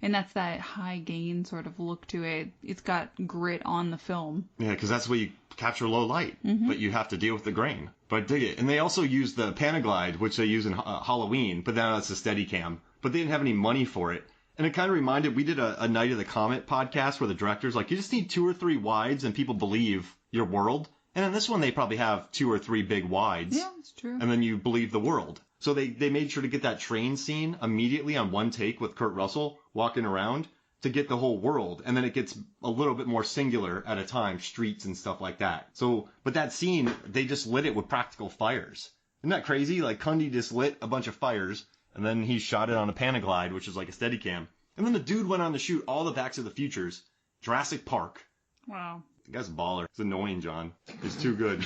And that's that high gain sort of look to it. It's got grit on the film. Yeah, because that's where you capture low light, but you have to deal with the grain. But I dig it. And they also use the Panaglide, which they use in Halloween, but now it's a Steadicam. But they didn't have any money for it. And it kind of reminded, we did a Night of the Comet podcast where the director's like, you just need 2 or 3 wides and people believe your world. And in this one, they probably have 2 or 3 big wides. Yeah, that's true. And then you believe the world. So they made sure to get that train scene immediately on one take with Kurt Russell walking around to get the whole world. And then it gets a little bit more singular at a time, streets and stuff like that. So, but that scene, they just lit it with practical fires. Isn't that crazy? Like, Cundy just lit a bunch of fires, and then he shot it on a Panaglide, which is like a Steadicam. And then the dude went on to shoot all the Back to the Futures, Jurassic Park. Wow. The guy's a baller. It's annoying, John. He's too good.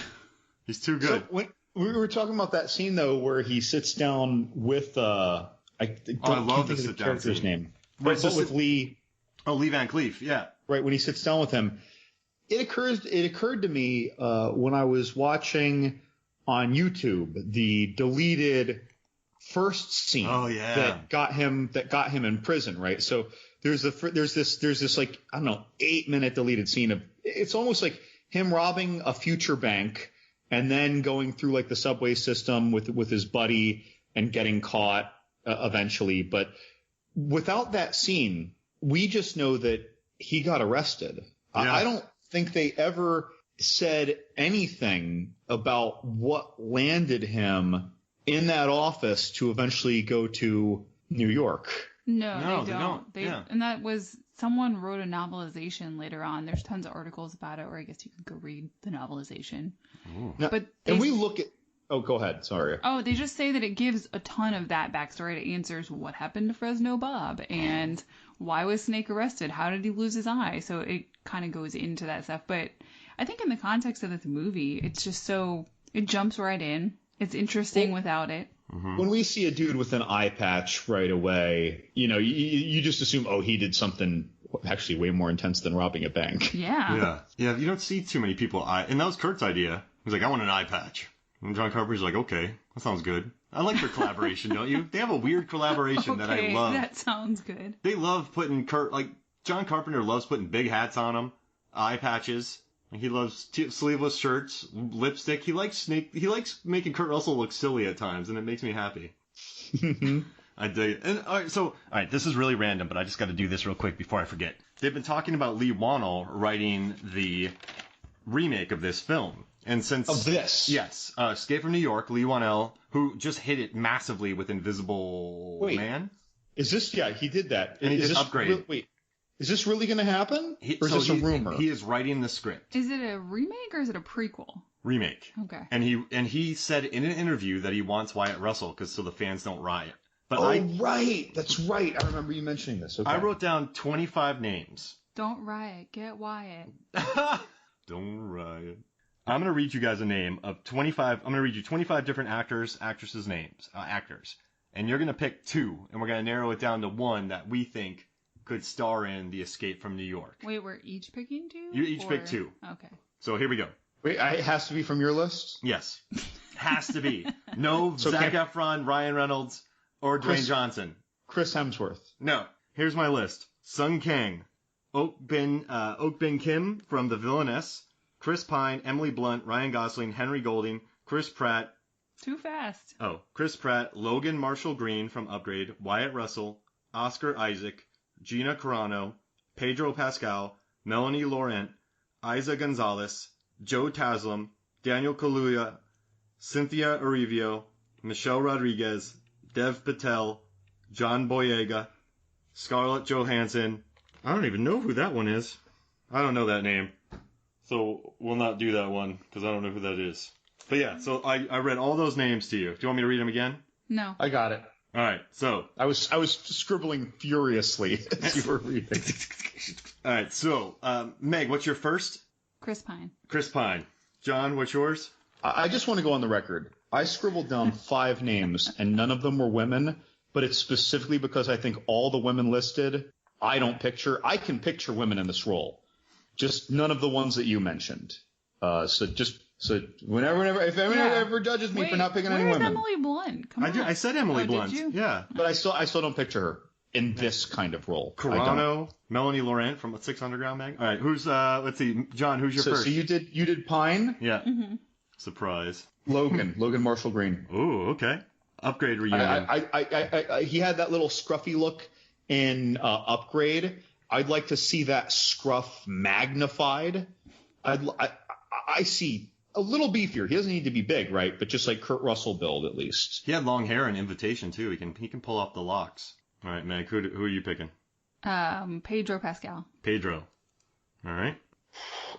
He's too good. So when we were talking about that scene, though, where he sits down with, I love the sit-down character's scene. name. Right, but with Lee. Oh, Lee Van Cleef, yeah. Right, when he sits down with him. It occurred to me when I was watching on YouTube the deleted first scene that got him in prison, right? So there's this like, I don't know, 8-minute deleted scene of, it's almost like him robbing a future bank and then going through like the subway system with his buddy and getting caught eventually. But without that scene, we just know that he got arrested. Yeah. I don't think they ever said anything about what landed him in that office to eventually go to New York. No, they don't. And that was, someone wrote a novelization later on. There's tons of articles about it, or I guess you could go read the novelization. Now, but we look at, oh, go ahead. Sorry. Oh, they just say that it gives a ton of that backstory. It answers what happened to Fresno Bob and why was Snake arrested? How did he lose his eye? So it kind of goes into that stuff. But I think in the context of this movie, it's just so, it jumps right in. It's interesting without it. Mm-hmm. When we see a dude with an eye patch right away, you just assume, oh, he did something actually way more intense than robbing a bank. Yeah. Yeah, you don't see too many people. And that was Kurt's idea. He was like, I want an eye patch. And John Carpenter's like, okay, that sounds good. I like their collaboration, don't you? They have a weird collaboration that I love. That sounds good. They love putting John Carpenter loves putting big hats on them, eye patches. He loves sleeveless shirts, lipstick. He likes making Kurt Russell look silly at times, and it makes me happy. I dig it. And all right, this is really random, but I just got to do this real quick before I forget. They've been talking about Lee Wannell writing the remake of this film. And since of this, yes, Escape from New York, Lee Wannell, who just hit it massively with Invisible Man. Is this? Yeah, he did that. And he did Upgrade. Wait, is this really going to happen? Or is this a rumor? He is writing the script. Is it a remake or is it a prequel? Remake. Okay. And he said in an interview that he wants Wyatt Russell so the fans don't riot. But right, that's right. I remember you mentioning this. Okay. I wrote down 25 names. Don't riot, get Wyatt. Don't riot. I'm going to read you guys a name of 25. I'm going to read you 25 different actresses' names, actors. And you're going to pick 2, and we're going to narrow it down to 1 that we think could star in The Escape from New York. Wait, we're each picking 2? You each pick 2. Okay. So here we go. Wait, it has to be from your list? Yes. Has to be. No Zac Efron, Ryan Reynolds, or Dwayne Johnson. Chris Hemsworth. No. Here's my list. Sung Kang, Ok Bin Kim from The Villainess, Chris Pine, Emily Blunt, Ryan Gosling, Henry Golding, Chris Pratt. Too fast. Oh, Chris Pratt, Logan Marshall Green from Upgrade, Wyatt Russell, Oscar Isaac, Gina Carano, Pedro Pascal, Melanie Laurent, Isa Gonzalez, Joe Taslim, Daniel Kaluuya, Cynthia Erivo, Michelle Rodriguez, Dev Patel, John Boyega, Scarlett Johansson. I don't even know who that one is. I don't know that name. So we'll not do that one because I don't know who that is. But yeah, so I read all those names to you. Do you want me to read them again? No. I got it. All right, so. I was scribbling furiously as you were reading. All right, so Meg, what's your first? Chris Pine. Chris Pine. John, what's yours? I just want to go on the record. I scribbled down 5 names, and none of them were women, but it's specifically because I think all the women listed, I can picture women in this role. Just none of the ones that you mentioned. So if anyone ever judges me for not picking any women. Where's Emily Blunt? Come on. I said Emily Blunt. Did you? Yeah. But I still don't picture her. in this kind of role. Carano, Melanie Laurent from 6 Underground Mag. All right, who's let's see, John, who's your first? So you did Pine? Yeah. Surprise. Logan Marshall Green. Ooh, okay. Upgrade reunion. He had that little scruffy look in Upgrade. I'd like to see that scruff magnified. I see a little beefier. He doesn't need to be big, right? But just like Kurt Russell build, at least. He had long hair in Invitation too. He can pull off the locks. All right, Meg. Who are you picking? Pedro Pascal. Pedro. All right.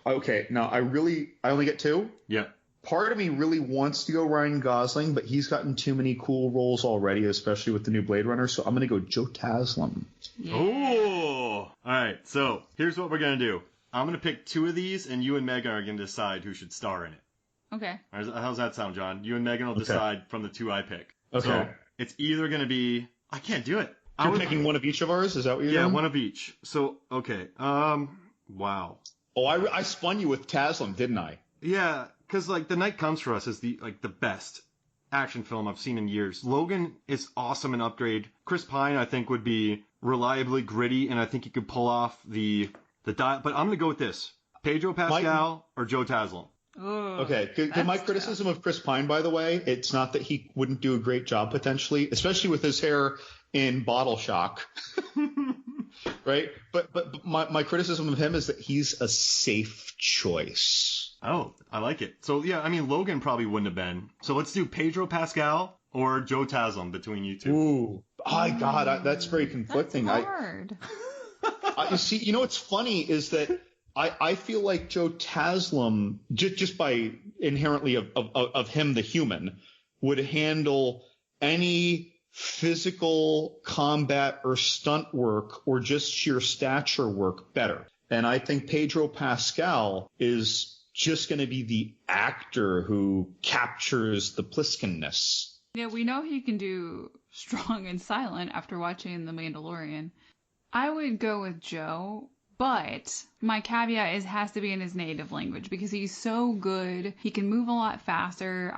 Okay. Now I only get 2. Yeah. Part of me really wants to go Ryan Gosling, but he's gotten too many cool roles already, especially with the new Blade Runner. So I'm going to go Joe Taslim. Yeah. Oh. All right. So here's what we're going to do. I'm going to pick 2 of these, and you and Megan are going to decide who should star in it. Okay. How's that sound, John? You and Megan will decide from the 2 I pick. Okay. So it's either going to be... I can't do it. You're picking one of each of ours? Is that what you're doing? Yeah, one of each. So, okay. Wow. Oh, I spun you with Taslim, didn't I? Yeah, because, like, The Night Comes For Us is the best action film I've seen in years. Logan is awesome in Upgrade. Chris Pine, I think, would be reliably gritty, and I think he could pull off the dial. But I'm going to go with this. Pedro Pascal or Joe Taslim. Okay. My criticism of Chris Pine, by the way, it's not that he wouldn't do a great job potentially, especially with his hair in Bottle Shock. Right? But my criticism of him is that he's a safe choice. Oh, I like it. So, yeah, I mean, Logan probably wouldn't have been. So let's do Pedro Pascal or Joe Taslim between you two. Ooh. Oh, God, that's very conflicting. That's hard. You see, you know what's funny is that I feel like Joe Taslim, just by inherently of him, the human, would handle any physical combat or stunt work or just sheer stature work better. And I think Pedro Pascal is just going to be the actor who captures the Pliskinness. Yeah, we know he can do strong and silent after watching The Mandalorian. I would go with Joe, but my caveat is has to be in his native language because he's so good. He can move a lot faster.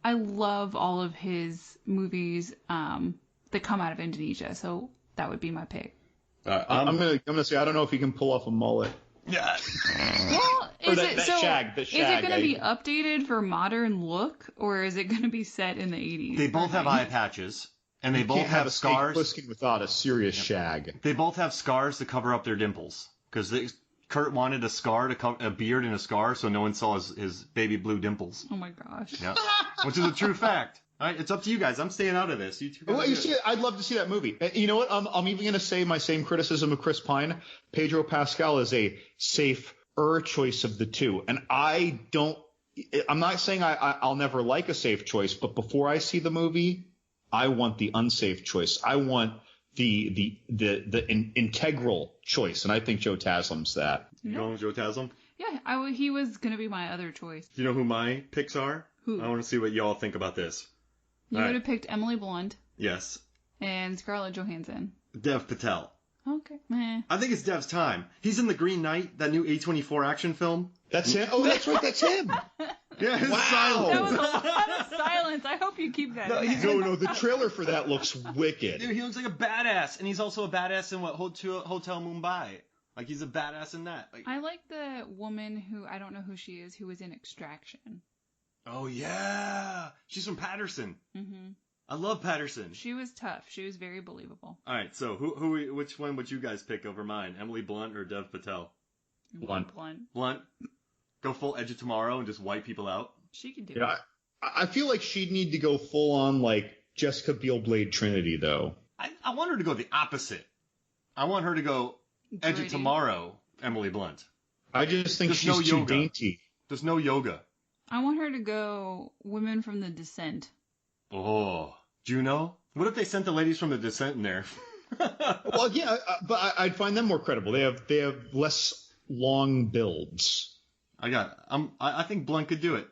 I love all of his movies that come out of Indonesia, so that would be my pick. I'm gonna say I don't know if he can pull off a mullet. Yeah. Well, is it going to be eh? updated for modern look, or is it going to be set in the 80s? They both have eye patches, and they both have scars. Pliskin without a serious shag. They both have scars to cover up their dimples because Kurt wanted a beard and a scar, so no one saw his baby blue dimples. Oh my gosh. Yeah, which is a true fact. All right, it's up to you guys. I'm staying out of this. You two. I'd love to see that movie. You know what? I'm even going to say my same criticism of Chris Pine. Pedro Pascal is a safer choice of the two, and I'm not saying I'll never like a safe choice, but before I see the movie, I want the unsafe choice. I want the integral choice, and I think Joe Taslim's that. You going with Joe Taslim? Yeah, he was going to be my other choice. Do you know who my picks are? Who? I want to see what y'all think about this. You would have picked Emily Blunt. Yes. And Scarlett Johansson. Dev Patel. Okay. Meh. I think it's Dev's time. He's in The Green Knight, that new A24 action film. That's him? Oh, that's right. That's him. Yeah, his wow. silence. That was a lot of silence. I hope you keep that. No, the trailer for that looks wicked. Dude, he looks like a badass, and he's also a badass in Hotel Mumbai. Like, he's a badass in that. Like, I like the woman who, I don't know who she is, who was in Extraction. Oh, yeah. She's from Patterson. Mm-hmm. I love Patterson. She was tough. She was very believable. All right, so which one would you guys pick over mine? Emily Blunt or Dev Patel? Blunt. Blunt. Go full Edge of Tomorrow and just wipe people out? She could do it. I feel like she'd need to go full on like Jessica Biel Blade Trinity, though. I want her to go the opposite. I want her to go Edge of Tomorrow, Emily Blunt. I just think she's too dainty. There's no yoga. I want her to go Women from the Descent. Oh, Juno? What if they sent the ladies from the Descent in there? Well, yeah, but I'd find them more credible. They have less long builds. I think Blunt could do it.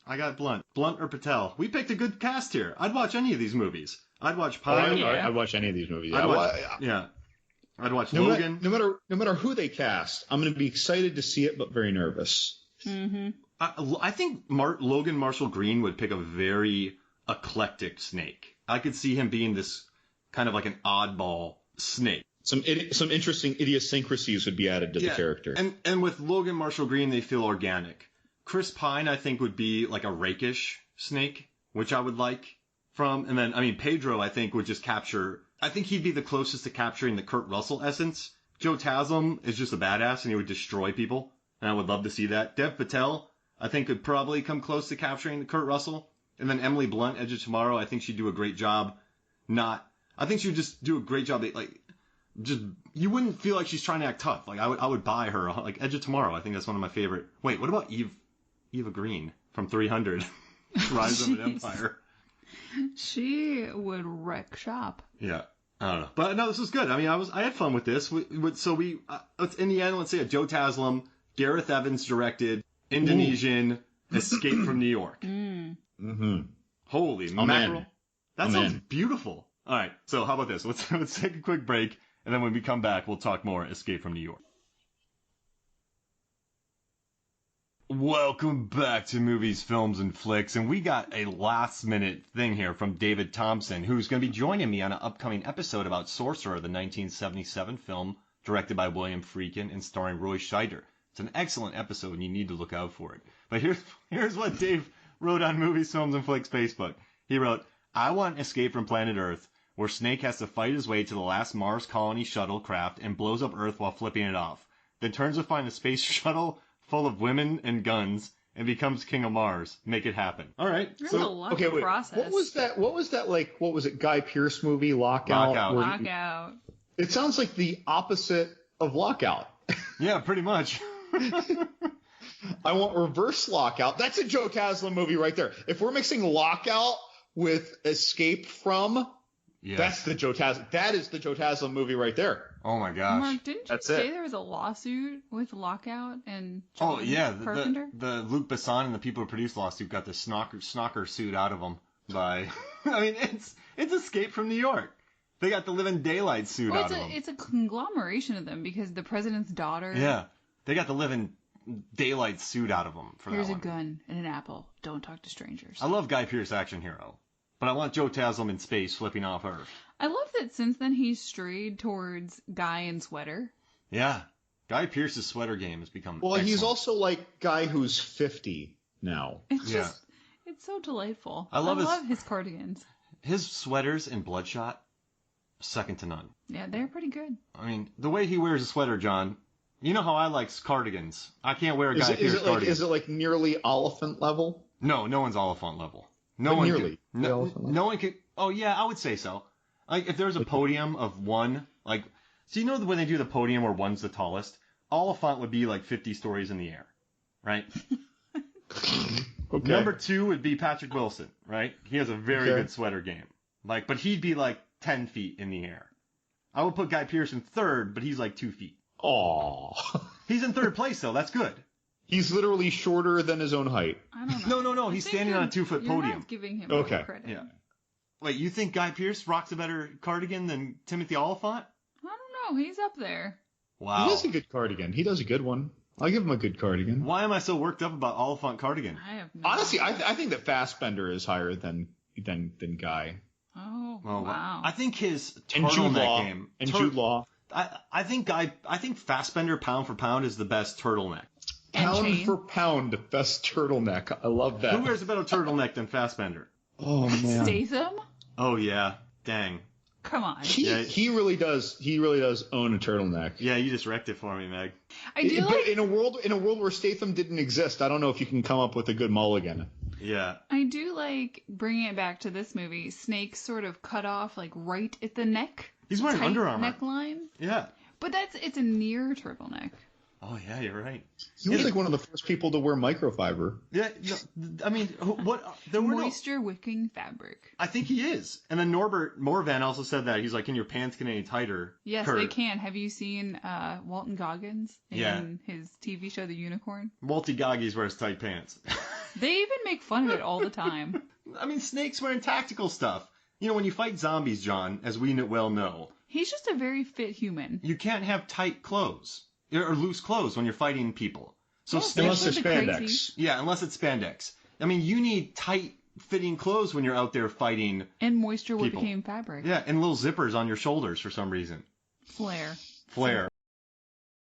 I got Blunt. Blunt or Patel. We picked a good cast here. I'd watch any of these movies. I'd watch Pine. I'd watch any of these movies. I'd watch Logan. No matter who they cast, I'm going to be excited to see it, but very nervous. Mm-hmm. I think Logan Marshall Green would pick a very eclectic snake. I could see him being this kind of like an oddball Snake. Some interesting idiosyncrasies would be added to the character. And with Logan Marshall Green, they feel organic. Chris Pine, I think, would be like a rakish Snake, which I would like from. And then, I mean, Pedro, I think, would just capture. I think he'd be the closest to capturing the Kurt Russell essence. Joe Taslim is just a badass, and he would destroy people. And I would love to see that. Dev Patel, I think, could probably come close to capturing the Kurt Russell. And then Emily Blunt, Edge of Tomorrow, I think she'd do a great job. I think she would just do a great job. You wouldn't feel like she's trying to act tough. Like, I would buy her. Like, Edge of Tomorrow, I think that's one of my favorite. Wait, what about Eva Green from 300? Rise of an Empire. She would wreck shop. Yeah. I don't know. But no, this was good. I mean, I had fun with this. Let's in the end, let's say Joe Taslim, Gareth Evans directed, Indonesian, Escape from New York. Mm-hmm. Holy mackerel. That sounds beautiful. All right. So how about this? Let's take a quick break. And then when we come back, we'll talk more Escape from New York. Welcome back to Movies, Films, and Flicks. And we got a last-minute thing here from David Thompson, who's going to be joining me on an upcoming episode about Sorcerer, the 1977 film directed by William Friedkin and starring Roy Scheider. It's an excellent episode, and you need to look out for it. But here's what Dave wrote on Movies, Films, and Flicks Facebook. He wrote, I want Escape from Planet Earth, where Snake has to fight his way to the last Mars colony shuttlecraft and blows up Earth while flipping it off. Then turns to find a space shuttle full of women and guns and becomes king of Mars. Make it happen. All right. There's a lot of process. What was that like? What was it? Guy Pearce movie, Lockout? Lockout. It sounds like the opposite of Lockout. Yeah, pretty much. I want reverse Lockout. That's a Joe Taslim movie right there. If we're mixing Lockout with Escape from, that's the Joe Taslim. That is the Joe Taslim movie right there. Oh my gosh. Mark, didn't you say there was a lawsuit with Lockout and John Carpenter? The Luc Besson and the people who produced lawsuit got the snocker suit out of them by. I mean, it's Escape from New York. They got the Living Daylight suit out of them. It's a conglomeration of them because the president's daughter. Yeah, they got the Living Daylight suit out of them for Here's that one. Here's a gun and an apple. Don't talk to strangers. I love Guy Pearce, action hero, but I want Joe Taslim in space flipping off Earth. I love that since then he's strayed towards Guy in sweater. Yeah, Guy Pearce's sweater game has become. Well, excellent. He's also like Guy who's 50 now. It's so delightful. I love his cardigans. His sweaters in Bloodshot, second to none. Yeah, they're pretty good. I mean, the way he wears a sweater, John. You know how I like cardigans. I can't wear a Guy Pearce cardigan. Is it like nearly Oliphant level? No one's Oliphant level. No one can. Oh yeah, I would say so. Like if there's a podium of one, like so you know when they do the podium where one's the tallest, Oliphant would be like 50 stories in the air, right? Okay. Number 2 would be Patrick Wilson, right? He has a very good sweater game. But he'd be like 10 feet in the air. I would put Guy Pearce in third, but he's like 2 feet. Aww. He's in third place though. That's good. He's literally shorter than his own height. I don't know. No. He's standing on a 2-foot podium. You're not giving him credit. Yeah. Wait, you think Guy Pearce rocks a better cardigan than Timothy Oliphant? I don't know. He's up there. Wow. He does a good cardigan. He does a good one. I'll give him a good cardigan. Why am I so worked up about Oliphant cardigan? I have no Honestly, I think that Fassbender is higher than Guy. Oh, wow. I think his turtleneck game. And Jude Law. I think Fassbender pound for pound is the best turtleneck. Pound for pound, best turtleneck. I love that. Who wears a better turtleneck than Fassbender? Oh man. Statham? Oh yeah. Dang. Come on. He really does own a turtleneck. Yeah, you just wrecked it for me, Meg. But in a world where Statham didn't exist, I don't know if you can come up with a good mulligan. Yeah. I do like bringing it back to this movie. Snake's sort of cut off like right at the neck. He's wearing Under Armour. Neckline. Yeah. But it's a near turtleneck. Oh yeah, you're right. He was like one of the first people to wear microfiber. Yeah, I mean, what? There were moisture-wicking fabric. I think he is. And then Norbert Morvan also said that. He's like, can your pants get any tighter? Yes, Kurt? they can. Have you seen Walton Goggins in his TV show The Unicorn? Walty Goggins wears tight pants. They even make fun of it all the time. I mean, Snake's wearing tactical stuff. You know, when you fight zombies, John, as we well know. He's just a very fit human. You can't have tight clothes. Or loose clothes when you're fighting people. So unless it's spandex. Yeah, unless it's spandex. I mean, you need tight fitting clothes when you're out there fighting. And moisture people. became fabric. Yeah, and little zippers on your shoulders for some reason. Flare.